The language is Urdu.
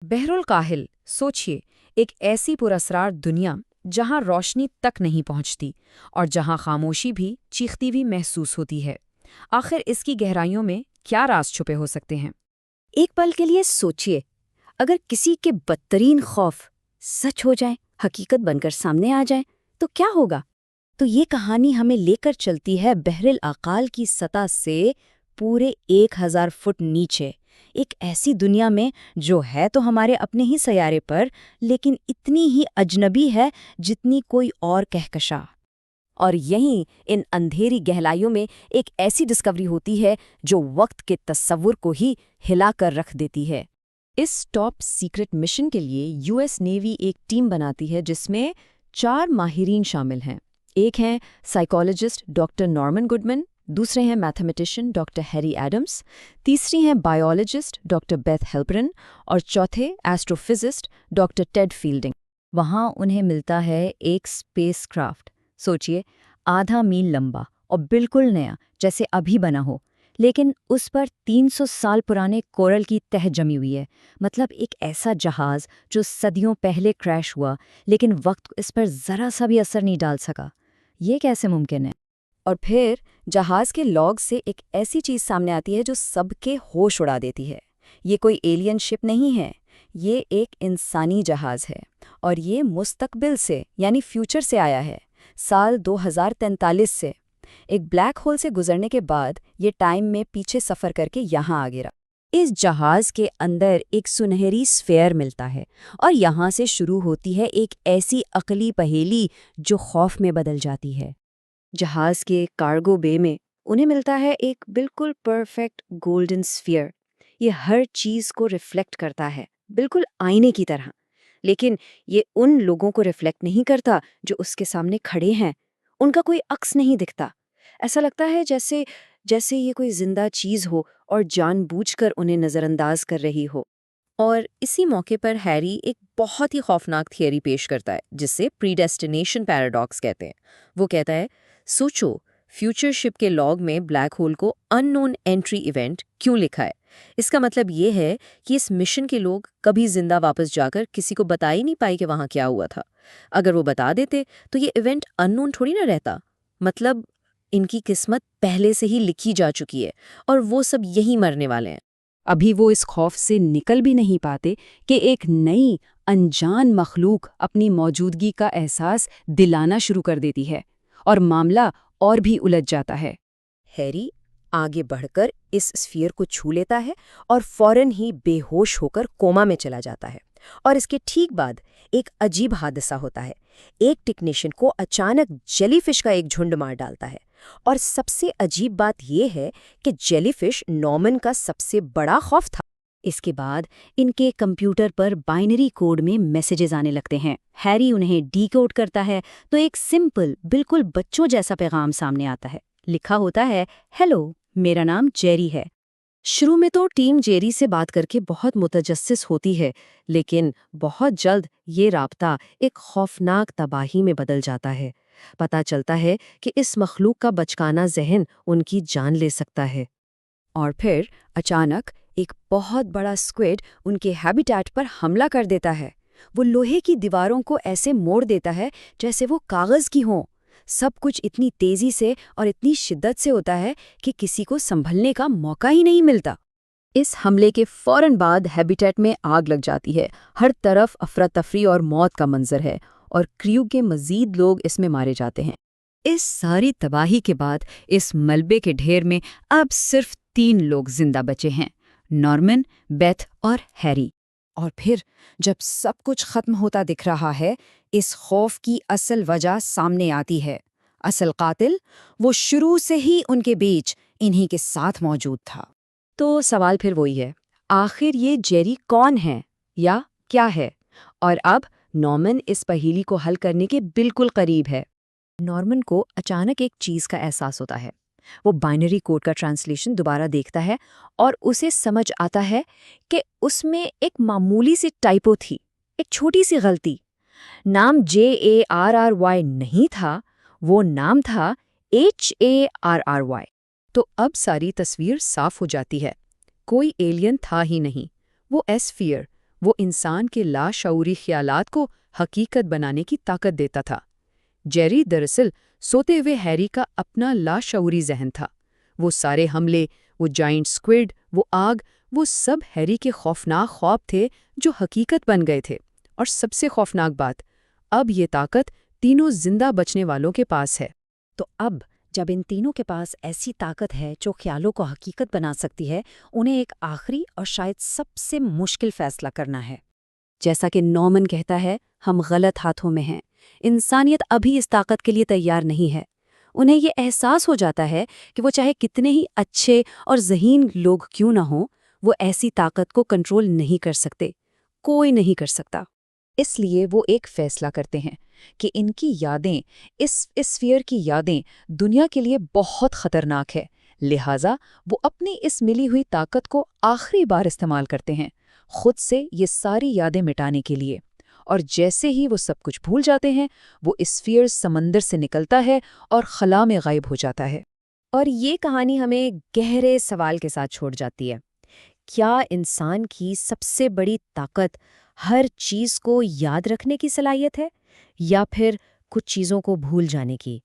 بحر الکاہل، سوچئے، ایک ایسی پراسرار دنیا جہاں روشنی تک نہیں پہنچتی اور جہاں خاموشی بھی چیختی ہوئی محسوس ہوتی ہے۔ آخر اس کی گہرائیوں میں کیا راز چھپے ہو سکتے ہیں؟ ایک پل کے لیے سوچئے، اگر کسی کے بدترین خوف سچ ہو جائیں، حقیقت بن کر سامنے آ جائیں تو کیا ہوگا؟ تو یہ کہانی ہمیں لے کر چلتی ہے بحر الاقال کی سطح سے پورے 1000 فٹ نیچے، ایک ایسی دنیا میں جو ہے تو ہمارے اپنے ہی سیارے پر، لیکن اتنی ہی اجنبی ہے جتنی کوئی اور کہکشاں۔ اور یہیں ان اندھیری گہرائیوں میں ایک ایسی ڈسکوری ہوتی ہے جو وقت کے تصور کو ہی ہلا کر رکھ دیتی ہے۔ اس ٹاپ سیکرٹ مشن کے لیے یو ایس نیوی ایک ٹیم بناتی ہے جس میں 4 ماہرین شامل ہیں۔ ایک ہیں سائیکالوجسٹ ڈاکٹر نارمن گڈمن، دوسرے ہیں میتھمیٹیشین ڈاکٹر ہیری ایڈمز، تیسری ہیں بائیولوجسٹ ڈاکٹر بیتھ ہیلپرن اور چوتھے ایسٹرو فزسٹ ڈاکٹر ٹیڈ فیلڈنگ۔ وہاں انہیں ملتا ہے ایک اسپیس کرافٹ، سوچئے 0.5 میل لمبا اور بالکل نیا، جیسے ابھی بنا ہو، لیکن اس پر 300 سال پرانے کورل کی تہ جمی ہوئی ہے۔ مطلب ایک ایسا جہاز جو صدیوں پہلے کریش ہوا، لیکن وقت اس پر ذرا سا بھی اثر نہیں ڈال سکا۔ یہ کیسے ممکن ہے؟ اور پھر جہاز کے لاگ سے ایک ایسی چیز سامنے آتی ہے جو سب کے ہوش اڑا دیتی ہے۔ یہ کوئی ایلین شپ نہیں ہے، یہ ایک انسانی جہاز ہے، اور یہ مستقبل سے یعنی فیوچر سے آیا ہے، سال 2043 سے۔ ایک بلیک ہول سے گزرنے کے بعد یہ ٹائم میں پیچھے سفر کر کے یہاں آ گرا۔ اس جہاز کے اندر ایک سنہری اسفیئر ملتا ہے، اور یہاں سے شروع ہوتی ہے ایک ایسی عقلی پہیلی جو خوف میں بدل جاتی ہے۔ جہاز کے کارگو بے میں انہیں ملتا ہے ایک بالکل پرفیکٹ گولڈن اسفیئر۔ یہ ہر چیز کو ریفلیکٹ کرتا ہے، بالکل آئینے کی طرح، لیکن یہ ان لوگوں کو ریفلیکٹ نہیں کرتا جو اس کے سامنے کھڑے ہیں۔ ان کا کوئی عکس نہیں دکھتا۔ ایسا لگتا ہے جیسے یہ کوئی زندہ چیز ہو اور جان بوجھ کر انہیں نظر انداز کر رہی ہو۔ اور اسی موقع پر ہیری ایک بہت ہی خوفناک تھیوری پیش کرتا ہے جسے پریڈیسٹینیشن پیراڈاکس کہتے ہیں۔ وہ کہتا ہے، سوچو، فیوچر شپ کے لاگ میں بلیک ہول کو ان نون انٹری ایونٹ کیوں لکھا ہے؟ اس کا مطلب یہ ہے کہ اس مشن کے لوگ کبھی زندہ واپس جا کر کسی کو بتا ہی نہیں پائے کہ وہاں کیا ہوا تھا۔ اگر وہ بتا دیتے تو یہ ایونٹ ان نون تھوڑی نہ رہتا۔ مطلب ان کی قسمت پہلے سے ہی لکھی جا چکی ہے اور وہ سب یہی مرنے والے ہیں۔ ابھی وہ اس خوف سے نکل بھی نہیں پاتے کہ ایک نئی انجان مخلوق اپنی موجودگی کا احساس دلانا شروع کر دیتی ہے، اور معاملہ اور بھی الجھ جاتا ہے۔ ہیری آگے بڑھ کر اس اسفیئر کو چھو لیتا ہے اور فوراً ہی بے ہوش ہو کر کوما میں چلا جاتا ہے۔ اور اس کے ٹھیک بعد ایک عجیب حادثہ ہوتا ہے۔ ایک ٹیکنیشین کو اچانک جیلی فش کا ایک جھنڈ مار ڈالتا ہے، اور سب سے عجیب بات یہ ہے کہ جیلی فش نارمن کا سب سے بڑا خوف تھا۔ اس کے بعد ان کے کمپیوٹر پر بائنری کوڈ میں میسیجز آنے لگتے ہیں۔ ہیری انہیں ڈی کوڈ کرتا ہے تو ایک سمپل، بالکل بچوں جیسا پیغام سامنے آتا ہے۔ لکھا ہوتا ہے، ہیلو، میرا نام جیری ہے۔ شروع میں تو ٹیم جیری سے بات کر کے بہت متجسس ہوتی ہے، لیکن بہت جلد یہ رابطہ ایک خوفناک تباہی میں بدل جاتا ہے۔ پتہ چلتا ہے کہ اس مخلوق کا بچکانہ ذہن ان کی جان لے سکتا ہے۔ اور پھر اچانک ایک بہت بڑا اسکویڈ ان کے ہیبیٹیٹ پر حملہ کر دیتا ہے۔ وہ لوہے کی دیواروں کو ایسے موڑ دیتا ہے جیسے وہ کاغذ کی ہوں۔ سب کچھ اتنی تیزی سے اور اتنی شدت سے ہوتا ہے کہ کسی کو سنبھلنے کا موقع ہی نہیں ملتا۔ اس حملے کے فوراً بعد ہیبیٹیٹ میں آگ لگ جاتی ہے۔ ہر طرف افراتفری اور موت کا منظر ہے، اور کریو کے مزید لوگ اس میں مارے جاتے ہیں۔ اس ساری تباہی کے بعد اس ملبے کے ڈھیر میں اب صرف 3 لوگ زندہ بچے ہیں، نارمن، بیتھ اور ہیری۔ اور پھر جب سب کچھ ختم ہوتا دکھ رہا ہے، اس خوف کی اصل وجہ سامنے آتی ہے۔ اصل قاتل وہ شروع سے ہی ان کے بیچ انہی کے ساتھ موجود تھا۔ تو سوال پھر وہی ہے، آخر یہ جیری کون ہے یا کیا ہے؟ اور اب نارمن اس پہیلی کو حل کرنے کے بالکل قریب ہے۔ نارمن کو اچانک ایک چیز کا احساس ہوتا ہے۔ وہ بائنری کوڈ کا ٹرانسلیشن دوبارہ دیکھتا ہے اور اسے سمجھ آتا ہے کہ اس میں ایک معمولی سی ٹائپو تھی، ایک چھوٹی سی غلطی۔ نام JARRY نہیں تھا، وہ نام تھا HARRY۔ تو اب ساری تصویر صاف ہو جاتی ہے۔ کوئی ایلین تھا ہی نہیں، وہ اسفیئر، وہ انسان کے لاشعوری خیالات کو حقیقت بنانے کی طاقت دیتا تھا۔ جیری دراصل سوتے ہوئے ہیری کا اپنا لاشعوری ذہن تھا۔ وہ سارے حملے، وہ جائنٹ سکویڈ، وہ آگ، وہ سب ہیری کے خوفناک خواب تھے جو حقیقت بن گئے تھے۔ اور سب سے خوفناک بات، اب یہ طاقت تینوں زندہ بچنے والوں کے پاس ہے۔ تو اب جب ان تینوں کے پاس ایسی طاقت ہے جو خیالوں کو حقیقت بنا سکتی ہے، انہیں ایک آخری اور شاید سب سے مشکل فیصلہ کرنا ہے۔ جیسا کہ نورمن کہتا ہے، ہم غلط ہاتھوں میں ہیں۔ انسانیت ابھی اس طاقت کے لیے تیار نہیں ہے۔ انہیں یہ احساس ہو جاتا ہے کہ وہ چاہے کتنے ہی اچھے اور ذہین لوگ کیوں نہ ہوں، وہ ایسی طاقت کو کنٹرول نہیں کر سکتے۔ کوئی نہیں کر سکتا۔ اس لیے وہ ایک فیصلہ کرتے ہیں کہ ان کی یادیں، اس اسفیئر کی یادیں دنیا کے لیے بہت خطرناک ہے، لہٰذا وہ اپنی اس ملی ہوئی طاقت کو آخری بار استعمال کرتے ہیں، خود سے یہ ساری یادیں مٹانے کے لیے۔ اور جیسے ہی وہ سب کچھ بھول جاتے ہیں، وہ اسفیئر سمندر سے نکلتا ہے اور خلا میں غائب ہو جاتا ہے۔ اور یہ کہانی ہمیں گہرے سوال کے ساتھ چھوڑ جاتی ہے۔ کیا انسان کی سب سے بڑی طاقت ہر چیز کو یاد رکھنے کی صلاحیت ہے، یا پھر کچھ چیزوں کو بھول جانے کی؟